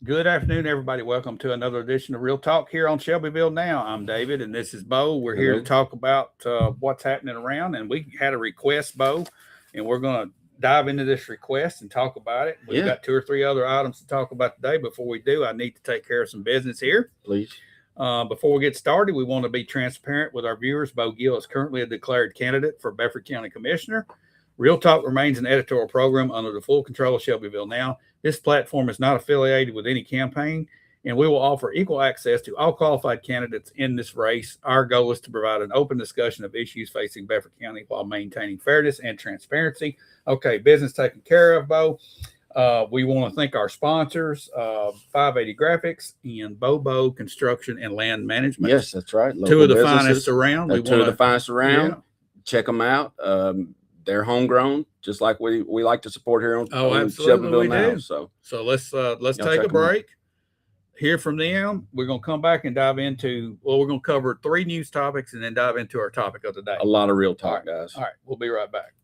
Good afternoon, everybody. Welcome to another edition of Real Talk here on Shelbyville Now. I'm David, and this is Bo. We're here to talk about what's happening around, and we had a request, Bo, and we're going to dive into this request and talk about it. We've got two or three other items to talk about today. Before we do, I need to take care of some business here. Please. Before we get started, we want to be transparent with our viewers. Bo Gill is currently a declared candidate for Bedford County Commissioner. Real Talk remains an editorial program under the full control of Shelbyville Now. This platform is not affiliated with any campaign, and we will offer equal access to all qualified candidates in this race. Our goal is to provide an open discussion of issues facing Bedford County while maintaining fairness and transparency. Okay, business taken care of, Bo. We want to thank our sponsors, 580 Graphics and Bobo Construction and Land Management. Yes, that's right. Local two of the finest around. Two of the finest around. Yeah. Check them out. They're homegrown, just like we like to support here on Shelbyville Now. So let's take a break, hear from them. We're going to come back and dive into, we're going to cover 3 news topics and then dive into our topic of the day. A lot of real talk, guys. All right, we'll be right back.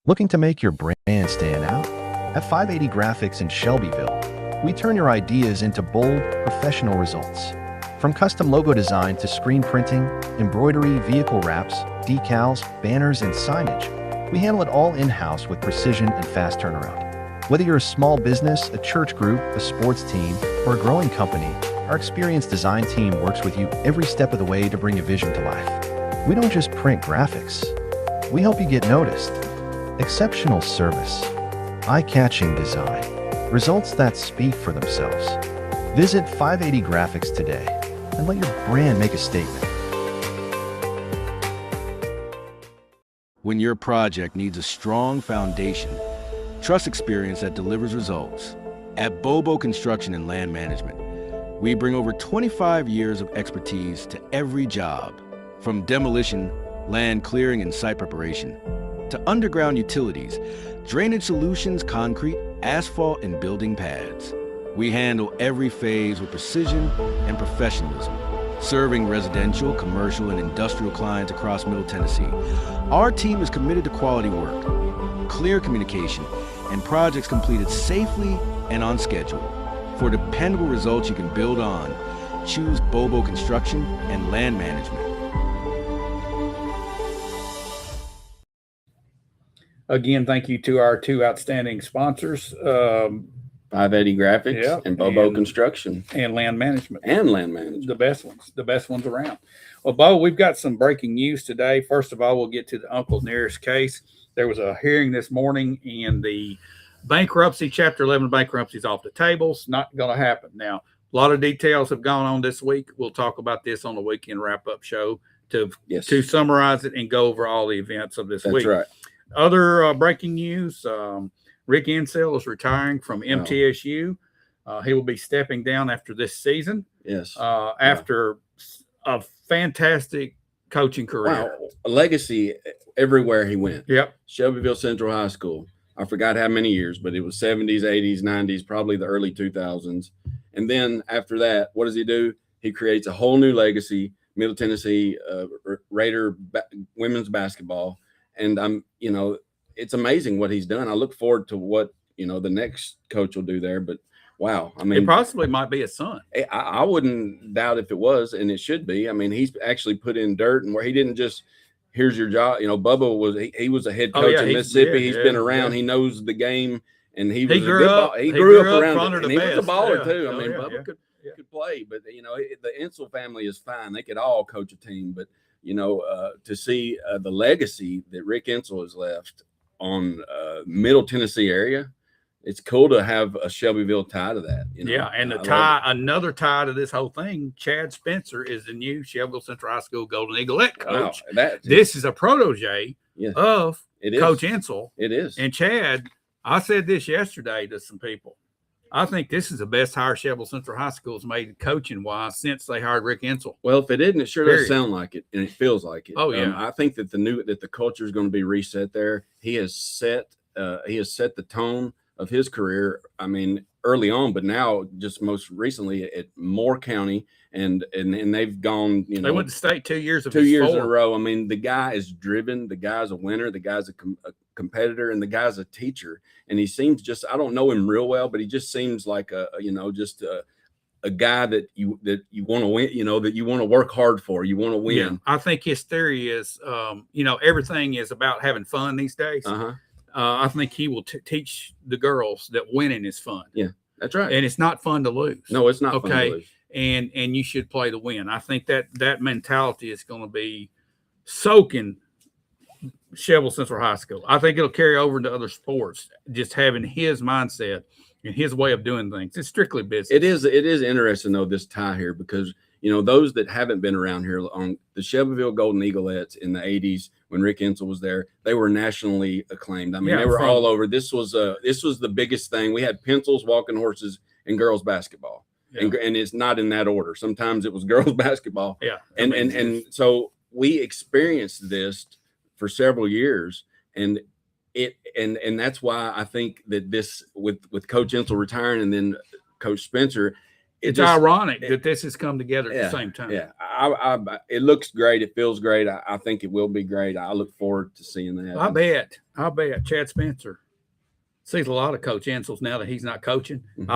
Looking to make your brand stand out? At 580 Graphics in Shelbyville, we turn your ideas into bold, professional results. From custom logo design to screen printing, embroidery, vehicle wraps, decals, banners, and signage, we handle it all in-house with precision and fast turnaround. Whether you're a small business, a church group, a sports team, or a growing company, our experienced design team works with you every step of the way to bring your vision to life. We don't just print graphics. We help you get noticed. Exceptional service. Eye-catching design. Results that speak for themselves. Visit 580 Graphics today and let your brand make a statement. When your project needs a strong foundation, trust experience that delivers results. At Bobo Construction and Land Management, we bring over 25 years of expertise to every job, from demolition, land clearing, and site preparation, to underground utilities, drainage solutions, concrete, asphalt, and building pads. We handle every phase with precision and professionalism, serving residential, commercial, and industrial clients across Middle Tennessee. Our team is committed to quality work, clear communication, and projects completed safely and on schedule. For dependable results you can build on, choose Bobo Construction and Land Management. Again, thank you to our 2 outstanding sponsors, 580 Graphics and Bobo Construction and Land Management. The best ones around. Well, Bo, we've got some breaking news today. First of all, we'll get to the Uncle Nearest case. There was a hearing this morning, and the bankruptcy, Chapter 11 bankruptcy is off the table. It's not going to happen. Now, a lot of details have gone on this week. We'll talk about this on the weekend wrap-up show to summarize it and go over all the events of this week. That's right. Other breaking news, Rick Insell is retiring from MTSU. He will be stepping down after this season. Yes. After a fantastic coaching career. Wow. A legacy everywhere he went. Yep. Shelbyville Central High School. I forgot how many years, but it was 70s, 80s, 90s, probably the early 2000s. And then after that, what does he do? He creates a whole new legacy, Middle Tennessee Raider women's basketball. And it's amazing what he's done. I look forward to what, the next coach will do there. But wow, I mean, it possibly might be his son. I wouldn't doubt if it was, and it should be. I mean, he's actually put in dirt, and where he didn't just, here's your job. Bubba was he was a head coach in Mississippi. He's been around. He knows the game, and he grew up around it. And he was a baller too. I mean, Bubba could play, but the Insell family is fine. They could all coach a team, but to see the legacy that Rick Insell has left on Middle Tennessee area, it's cool to have a Shelbyville tie to that. And another tie to this whole thing, Chad Spencer is the new Shelbyville Central High School Golden Eaglet coach. Wow, this is a protege of Coach Insell. It is. And Chad, I said this yesterday to some people. I think this is the best hire Shelbyville Central High School's made coaching-wise since they hired Rick Insell. Well, if it isn't, it sure does sound like it, and it feels like it. Oh, yeah. I think that the culture is going to be reset there. He has set the tone of his career. I mean, early on, but now just most recently at Moore County, and they've gone. They went to state 2 years of 2 years in a row. I mean, the guy is driven. The guy's a winner. The guy's a competitor, and the guy's a teacher. And he seems I don't know him real well, but he just seems like just a guy that you want to win, that you want to work hard for. You want to win. Yeah, I think his theory is, everything is about having fun these days. I think he will teach the girls that winning is fun. Yeah, that's right. And it's not fun to lose. No, it's not fun to lose. And you should play to win. I think that mentality is going to be soaking Shelbyville Central High School. I think it'll carry over into other sports, just having his mindset and his way of doing things. It's strictly business. It is interesting, though, this tie here, because, those that haven't been around here on the Shelbyville Golden Eaglettes in the 80s, when Rick Insel was there, they were nationally acclaimed. I mean, they were all over. This was the biggest thing. We had pencils, walking horses, and girls basketball. Yeah. And it's not in that order. Sometimes it was girls basketball. Yeah. And so we experienced this for several years, and that's why I think that this with Coach Insel retiring and then Coach Spencer, it's ironic that this has come together at the same time. Yeah, it looks great. It feels great. I think it will be great. I look forward to seeing that. I bet Chad Spencer sees a lot of Coach Insels now that he's not coaching. Mm-hmm.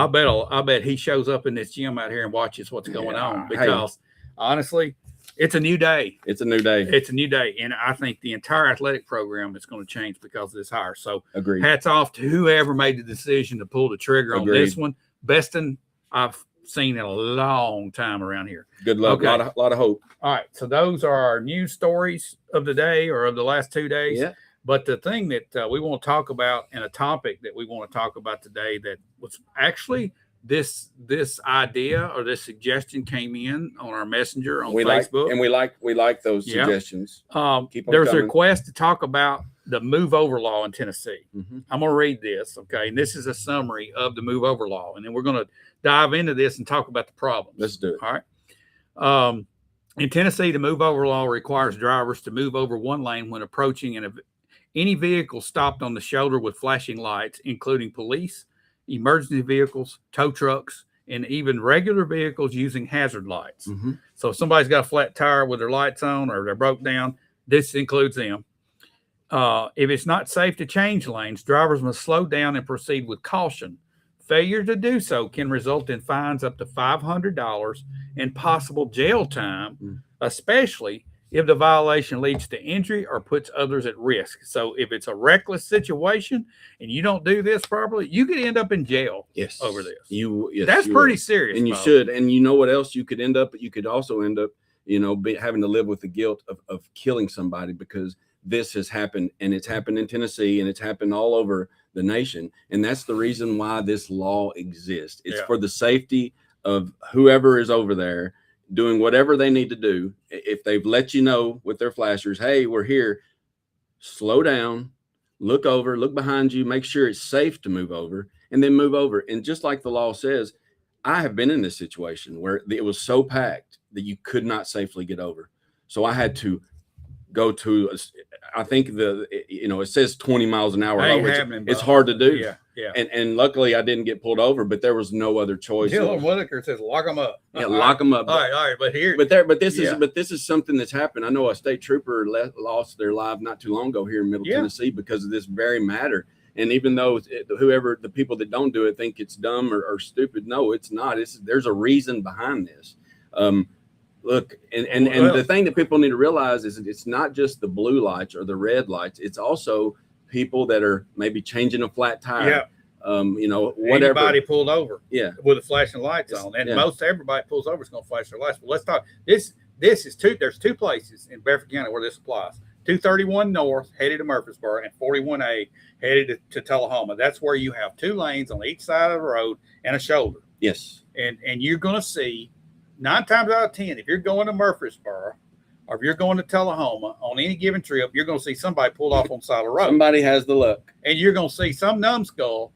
I bet he shows up in this gym out here and watches what's going on, because honestly, it's a new day. It's a new day. It's a new day. And I think the entire athletic program is going to change because of this hire. So agreed. Hats off to whoever made the decision to pull the trigger on this one. Best one I've seen in a long time around here. Good luck. Okay. A lot of hope. All right. So those are our news stories of the day, or of the last 2 days. Yeah. But the thing that we want to talk about, and a topic that we want to talk about today, that was actually this idea or this suggestion came in on our messenger on Facebook. We like those suggestions. There's a request to talk about the move over law in Tennessee. Mm-hmm. I'm going to read this. Okay. And this is a summary of the move over law. And then we're going to dive into this and talk about the problems. Let's do it. All right. In Tennessee, the move over law requires drivers to move over one lane when approaching any vehicle stopped on the shoulder with flashing lights, including police, emergency vehicles, tow trucks, and even regular vehicles using hazard lights. Mm-hmm. So if somebody's got a flat tire with their lights on, or they're broke down, this includes them. If it's not safe to change lanes, drivers must slow down and proceed with caution. Failure to do so can result in fines up to $500 and possible jail time, especially if the violation leads to injury or puts others at risk. So if it's a reckless situation and you don't do this properly, you could end up in jail over this. That's pretty serious. And you should. And you know what else you could end up? You could also end up, having to live with the guilt of killing somebody, because this has happened, and it's happened in Tennessee, and it's happened all over the nation. And that's the reason why this law exists. It's for the safety of whoever is over there doing whatever they need to do. If they've let you know with their flashers, hey, we're here, slow down, look over, look behind you, make sure it's safe to move over, and then move over. And just like the law says, I have been in this situation where it was so packed that you could not safely get over. So I had to go to, I think it says 20 miles an hour. It's hard to do. Yeah. And luckily I didn't get pulled over, but there was no other choice. Dylan Whitaker says, lock them up. Yeah, lock them up. All right. But this is something that's happened. I know a state trooper lost their life not too long ago here in Middle Tennessee because of this very matter. And even though the people that don't do it think it's dumb or stupid, no, it's not. There's a reason behind this. Look, and the thing that people need to realize is it's not just the blue lights or the red lights. It's also people that are maybe changing a flat tire. Whatever. Anybody pulled over. With the flashing lights on. And most everybody pulls over is going to flash their lights. But let's talk. This is there's two places in Bedford County where this applies. 231 North headed to Murfreesboro, and 41A headed to Tullahoma. That's where you have two lanes on each side of the road and a shoulder. Yes. And you're going to see 9 times out of 10, if you're going to Murfreesboro or if you're going to Tullahoma on any given trip, you're going to see somebody pulled off on the side of the road. Somebody has the luck. And you're going to see some numbskull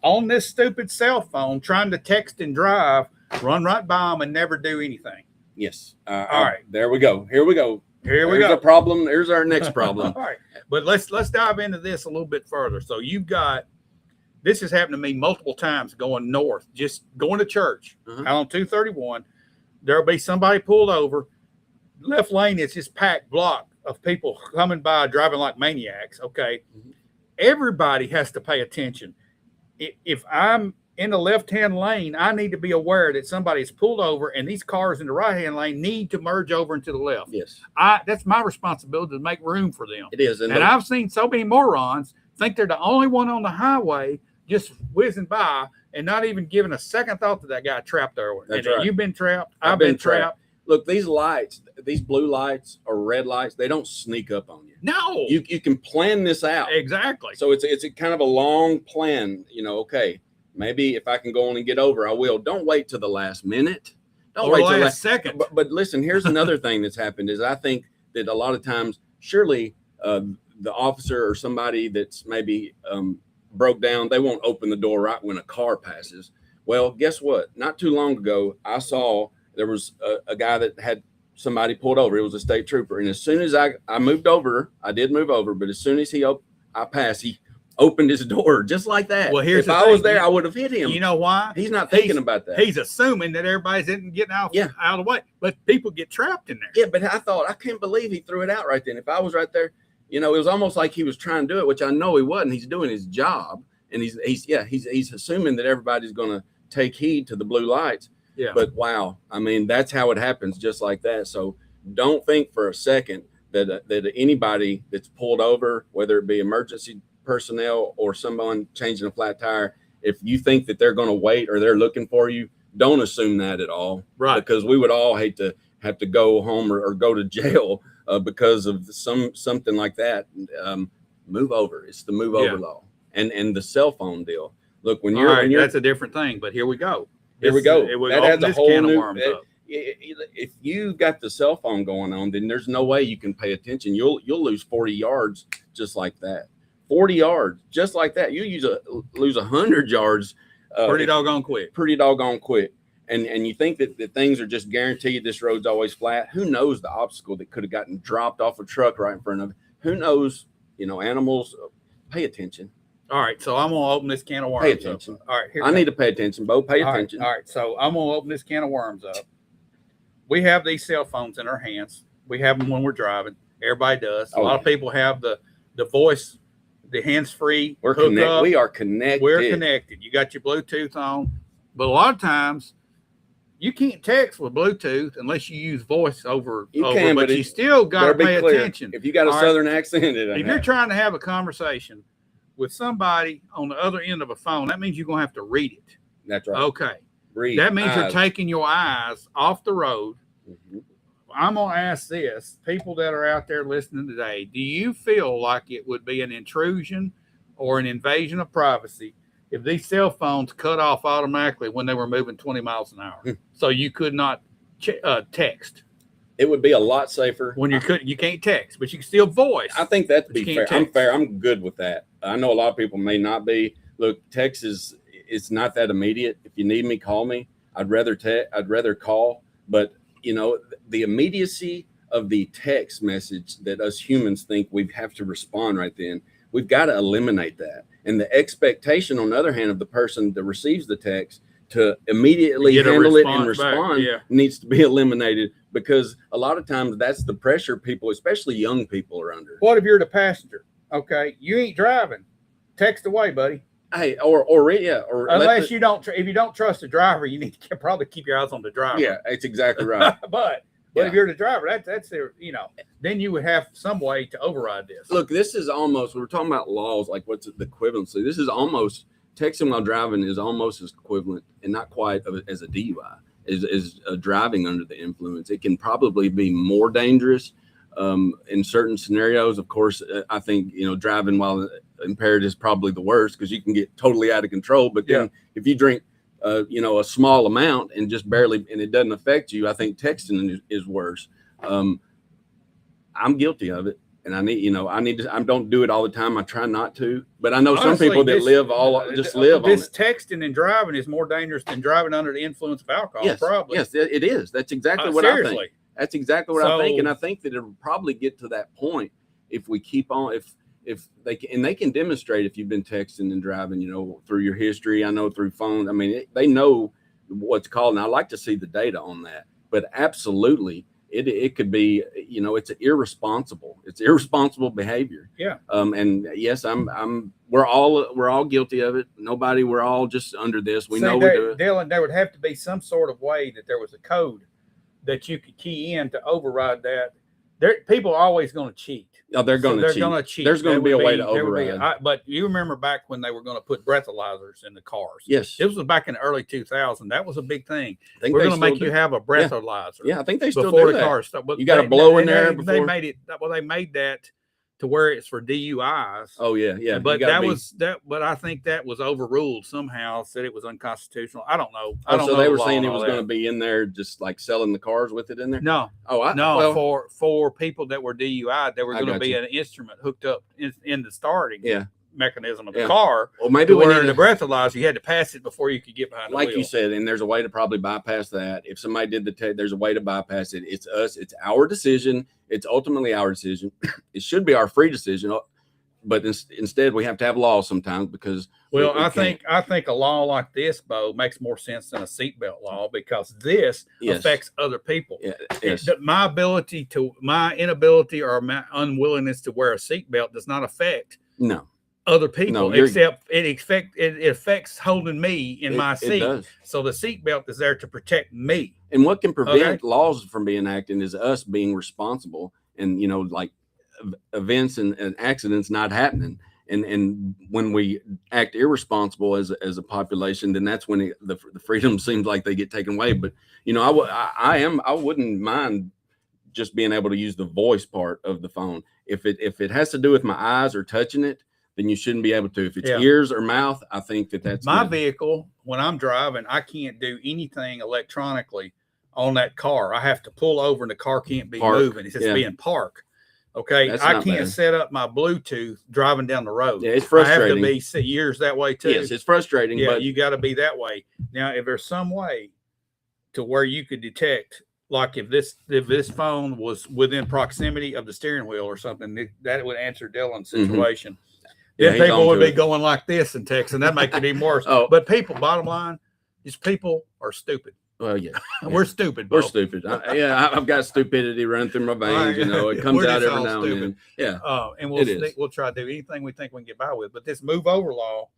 on this stupid cell phone trying to text and drive, run right by them and never do anything. Yes. All right. There we go. Here we go. Here's a problem. Here's our next problem. All right. But let's dive into this a little bit further. So you've got This has happened to me multiple times going north, just going to church out on 231. There'll be somebody pulled over. Left lane is just packed block of people coming by driving like maniacs. Okay. Everybody has to pay attention. If I'm in the left-hand lane, I need to be aware that somebody's pulled over and these cars in the right-hand lane need to merge over into the left. Yes. That's my responsibility to make room for them. It is. And I've seen so many morons think they're the only one on the highway just whizzing by and not even giving a second thought to that guy trapped there. That's right. You've been trapped. I've been trapped. Look, these lights, these blue lights or red lights, they don't sneak up on you. No. You can plan this out. Exactly. So it's a kind of a long plan, okay, maybe if I can go on and get over, I will. Don't wait till the last minute. Don't wait till the last second. But listen, here's another thing that's happened is I think that a lot of times, surely the officer or somebody that's maybe broke down, they won't open the door right when a car passes. Well, guess what? Not too long ago, I saw there was a guy that had somebody pulled over. It was a state trooper. And as soon as I moved over, I did move over, but as soon as I passed, he opened his door just like that. Well, if I was there, I would have hit him. You know why? He's not thinking about that. He's assuming that everybody's getting out of the way, but people get trapped in there. Yeah, but I thought, I can't believe he threw it out right then. If I was right there, it was almost like he was trying to do it, which I know he wasn't. He's doing his job, and he's assuming that everybody's going to take heed to the blue lights. Yeah. But wow, I mean, that's how it happens, just like that. So don't think for a second that anybody that's pulled over, whether it be emergency personnel or someone changing a flat tire, if you think that they're going to wait or they're looking for you, don't assume that at all. Right. Because we would all hate to have to go home or go to jail because of something like that. Move over. It's the move over law. And the cell phone deal. Look, when you're that's a different thing, but here we go. Here we go. That adds a whole new. If you got the cell phone going on, then there's no way you can pay attention. You'll lose 40 yards just like that. 40 yards just like that. You lose 100 yards. Pretty doggone quick. Pretty doggone quick. And you think that things are just guaranteed. This road's always flat. Who knows the obstacle that could have gotten dropped off a truck right in front of it? Who knows? Animals. Pay attention. All right, so I'm gonna open this can of worms. Pay attention. Up. All right, I need to pay attention, Bo. Pay attention. All right, so I'm gonna open this can of worms up. We have these cell phones in our hands. We have them when we're driving. Everybody does. A lot of people have the voice, the hands-free. We are connected. We're connected. You got your Bluetooth on, but a lot of times you can't text with Bluetooth unless you use voice over. But you still got to pay attention. If you got a southern accent, if you're trying to have a conversation with somebody on the other end of a phone, that means you're going to have to read it. That's right. Okay. Read. That means you're taking your eyes off the road. Mm-hmm. I'm going to ask this. People that are out there listening today, do you feel like it would be an intrusion or an invasion of privacy if these cell phones cut off automatically when they were moving 20 miles an hour so you could not text? It would be a lot safer. When you can't text, but you can still voice. I think that'd be fair. I'm fair. I'm good with that. I know a lot of people may not be. Look, text it's not that immediate. If you need me, call me. I'd rather call. But the immediacy of the text message that us humans think we have to respond right then, we've got to eliminate that. And the expectation, on the other hand, of the person that receives the text to immediately handle it and respond needs to be eliminated, because a lot of times that's the pressure people, especially young people, are under. What if you're the passenger? Okay, you ain't driving. Text away, buddy. Hey, or unless you don't, if you don't trust the driver, you need to probably keep your eyes on the driver. Yeah, it's exactly right. But if you're the driver, that's their, then you would have some way to override this. Look, this is almost, we're talking about laws, like what's the equivalency. This is almost, texting while driving is almost as equivalent, and not quite as a DUI, is driving under the influence. It can probably be more dangerous in certain scenarios. Of course, I think, driving while impaired is probably the worst, because you can get totally out of control. But then if you drink, a small amount and just barely, and it doesn't affect you, I think texting is worse. I'm guilty of it. And I don't do it all the time. I try not to, but I know some people that live on it. This texting and driving is more dangerous than driving under the influence of alcohol. Yes, probably. Yes, it is. That's exactly what I think. That's exactly what I think. And I think that it'll probably get to that point if we keep on, if they can, and they can demonstrate if you've been texting and driving, you know, through your history. I know through phones. I mean, they know what's called, and I like to see the data on that. But absolutely, it could be, you know, it's irresponsible behavior. Yeah. And yes, we're all guilty of it. Nobody, we're all just under this. We know we do it. Dylan, there would have to be some sort of way that there was a code that you could key in to override that. People are always going to cheat. Oh, they're going to cheat. There's going to be a way to override. But you remember back when they were going to put breathalyzers in the cars? Yes. It was back in the early 2000s. That was a big thing. We're going to make you have a breathalyzer. Yeah, I think they still before do the that. car starts. You got to blow in there before. They made it. Well, they made that to where it's for DUIs. Oh yeah. But But I think that was overruled somehow. Said it was unconstitutional. I don't know. So they were saying it was going to be in there, just like selling the cars with it in there. No. For people that were DUI, there were going to be an instrument hooked up in the starting mechanism of the car. Well, maybe when the breathalyzer, you had to pass it before you could get behind the wheel. Like you said, and there's a way to probably bypass that. If somebody did the test, there's a way to bypass it. It's us. It's our decision. It's ultimately our decision. It should be our free decision, but instead we have to have laws sometimes because. Well, I think a law like this, Bo, makes more sense than a seatbelt law because this affects other people. Yeah, yes. My inability or my unwillingness to wear a seatbelt does not affect other people, except it affects holding me in my seat. So the seatbelt is there to protect me. And what can prevent laws from being enacted is us being responsible and, you know, like events and accidents not happening. And when we act irresponsible as a population, then that's when the freedom seems like they get taken away. But, you know, I wouldn't mind just being able to use the voice part of the phone. If it has to do with my eyes or touching it, then you shouldn't be able to. If it's ears or mouth, I think that's my vehicle. When I'm driving, I can't do anything electronically on that car. I have to pull over and the car can't be moving. It's just being parked. Okay. I can't set up my Bluetooth driving down the road. Yeah, it's frustrating. I have to be years that way too. Yes, it's frustrating. Yeah, but you got to be that way. Now, if there's some way to where you could detect, like if this phone was within proximity of the steering wheel or something, that would answer Dylan's situation. Mm-hmm. Then people would be going like this and texting. That makes it even worse. But people, bottom line, is people are stupid. Well, yeah. We're stupid. Bo. We're stupid. I've got stupidity running through my veins. You know, it comes out every now and then. Yeah. And we'll try to do anything we think we can get by with. But this move over law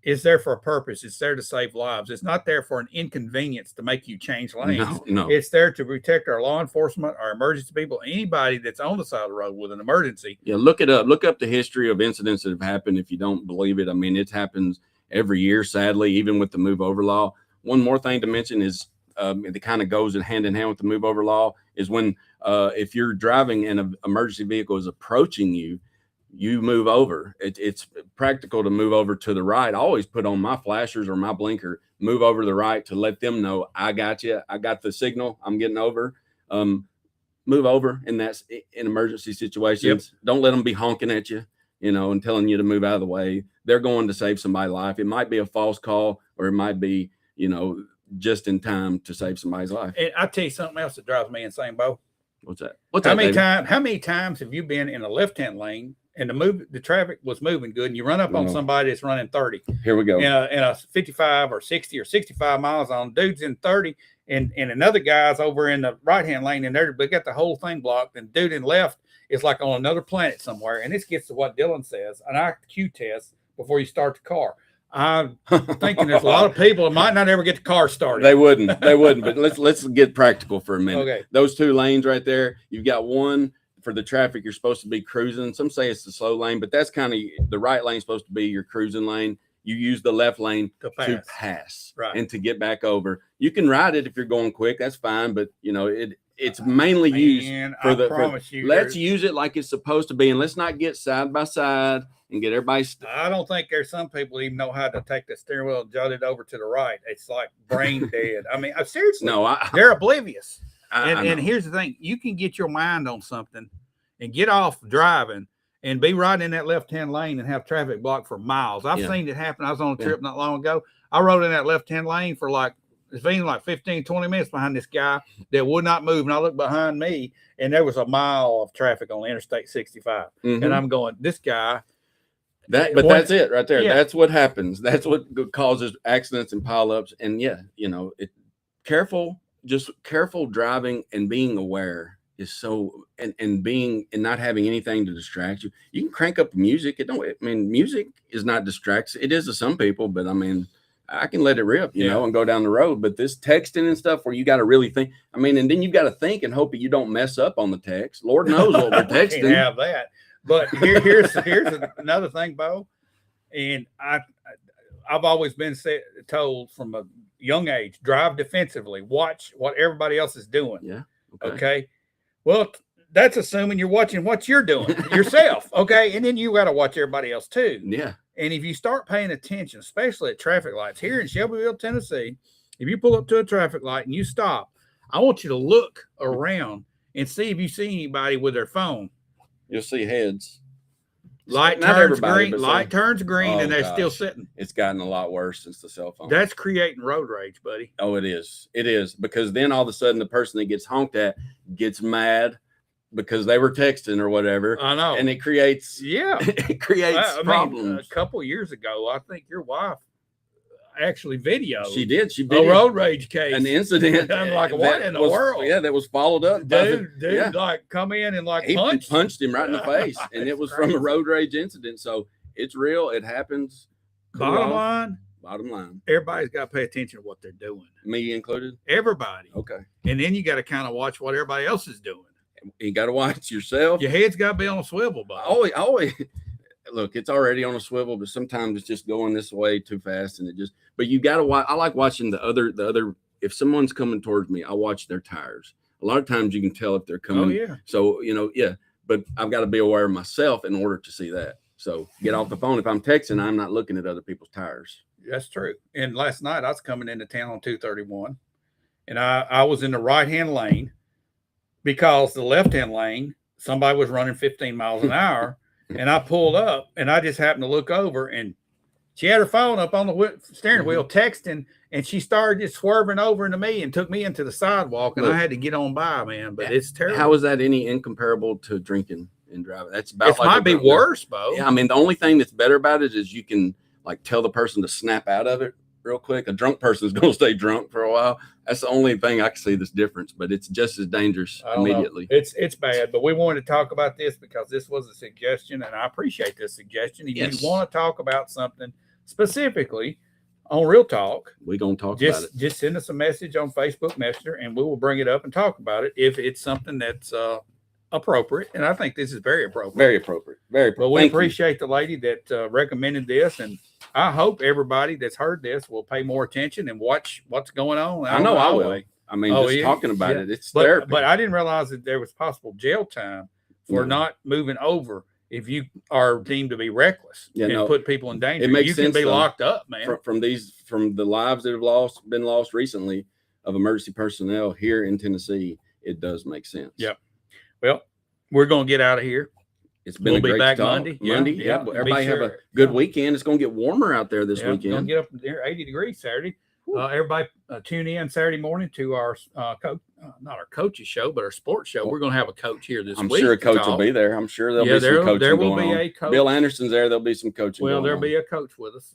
is there for a purpose. It's there to save lives. It's not there for an inconvenience to make you change lanes. No. It's there to protect our law enforcement, our emergency people, anybody that's on the side of the road with an emergency. Yeah, look it up. Look up the history of incidents that have happened if you don't believe it. I mean, it happens every year, sadly, even with the move over law. One more thing to mention is it kind of goes hand in hand with the move over law is when if you're driving and an emergency vehicle is approaching you, you move over. It's practical to move over to the right. I always put on my flashers or my blinker, move over to the right to let them know I got you. I got the signal. I'm getting over. Move over in emergency situations. Yep. Don't let them be honking at you, you know, and telling you to move out of the way. They're going to save somebody's life. It might be a false call or it might be, you know, just in time to save somebody's life. And I'll tell you something else that drives me insane, Bo. What's that? How many times have you been in a left-hand lane and the traffic was moving good and you run up on somebody that's running 30? Here we go. In a 55 or 60 or 65 miles on, dude's in 30 and another guy's over in the right-hand lane and they got the whole thing blocked, and dude in left is like on another planet somewhere. And this gets to what Dylan says, an IQ test before you start the car. I'm thinking there's a lot of people that might not ever get the car started. They wouldn't. But let's get practical for a minute. Okay. Those two lanes right there, you've got one for the traffic. You're supposed to be cruising. Some say it's the slow lane, but that's kind of the right lane supposed to be your cruising lane. You use the left lane to pass right, and to get back over. You can ride it if you're going quick. That's fine. But you know, it's mainly used let's use it like it's supposed to be. And let's not get side by side and get everybody. I don't think there's some people even know how to take the steering wheel and jut it over to the right. It's like brain dead. I mean, seriously, they're oblivious. And here's the thing: you can get your mind on something and get off driving and be right in that left-hand lane and have traffic blocked for miles. I've seen it happen. I was on a trip not long ago. I rode in that left-hand lane for like It's been like 15, 20 minutes behind this guy that would not move. And I looked behind me, and there was a mile of traffic on Interstate 65. Mm-hmm. And I'm going, this guy. But that's it right there. Yeah. That's what happens. That's what causes accidents and pileups. And careful driving and being aware is so, and not having anything to distract you. You can crank up the music. Music is not distracts. It is to some people, but I mean, I can let it rip, you know, and go down the road. But this texting and stuff where you got to really think, and then you've got to think and hope that you don't mess up on the text. Lord knows what we're texting. Can't have that. But here's another thing, Bo. And I've always been told from a young age, drive defensively, watch what everybody else is doing. Yeah. Okay. Well, that's assuming you're watching what you're doing yourself. Okay. And then you got to watch everybody else too. Yeah. And if you start paying attention, especially at traffic lights here in Shelbyville, Tennessee, if you pull up to a traffic light and you stop, I want you to look around and see if you see anybody with their phone. You'll see heads. Light turns green, and they're still sitting. It's gotten a lot worse since the cell phone. That's creating road rage, buddy. Oh, it is. It is, because then all of a sudden the person that gets honked at gets mad because they were texting or whatever. I know. And it creates A problems. couple years ago, I think your wife actually videoed. She did. She videoed a road rage case. An incident. I'm like, what in the world? Yeah, that was followed up. Dude, like come in and like punched him right in the face. And it was crazy. From a road rage incident. So it's real. It happens. Bottom line. Everybody's got to pay attention to what they're doing. Me included? Everybody. Okay. And then you got to kind of watch what everybody else is doing. You got to watch yourself. Your head's got to be on a swivel, Bob. Always. Look, it's already on a swivel, but sometimes it's just going this way too fast, and but you got to watch. I like watching the other. If someone's coming towards me, I watch their tires. A lot of times you can tell if they're coming. Oh yeah. So but I've got to be aware of myself in order to see that. So get off the phone. If I'm texting, I'm not looking at other people's tires. That's true. And last night I was coming into town on 231, and I was in the right-hand lane because the left-hand lane, somebody was running 15 miles an hour. And I pulled up, and I just happened to look over, and she had her phone up on the steering wheel texting, and she started just swerving over into me and took me into the sidewalk, and I had to get on by, man. But it's terrible. How is that any incomparable to drinking and driving? That's about it. Might be worse, Bo. Yeah, I mean, the only thing that's better about it is you can like tell the person to snap out of it real quick. A drunk person is going to stay drunk for a while. That's the only thing I can see this difference, but it's just as dangerous immediately. It's bad, but we wanted to talk about this because this was a suggestion, and I appreciate this suggestion. If you want to talk about something specifically on Real Talk, we're going to talk about it. Just send us a message on Facebook Messenger, and we will bring it up and talk about it if it's something that's appropriate. And I think this is very appropriate. Very appropriate. Very appropriate. But we appreciate the lady that recommended this, and I hope everybody that's heard this will pay more attention and watch what's going on. I know I will. I mean, talking about it, it's therapy. But I didn't realize that there was possible jail time for not moving over if you are deemed to be reckless and put people in danger. It makes you sense, can be locked up, man. From the lives that have been lost recently of emergency personnel here in Tennessee, it does make sense. Yep. Well, we're going to get out of here. It's been a great back talk. Monday. Yeah. Everybody have a good weekend. It's going to get warmer out there this weekend. Going to get up there 80 degrees Saturday. Everybody tune in Saturday morning to our not our coach's show, but our sports show. We're going to have a coach here this week. I'm sure a coach will be there. I'm sure there'll be some coaching there will going be on. A coach. Bill Anderson's there. There'll be some coaching. Well, there'll be a coach with us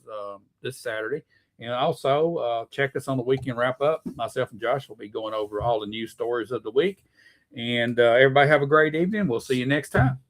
this Saturday. And also check us on the weekend wrap up. Myself and Josh will be going over all the news stories of the week. And everybody have a great evening. We'll see you next time.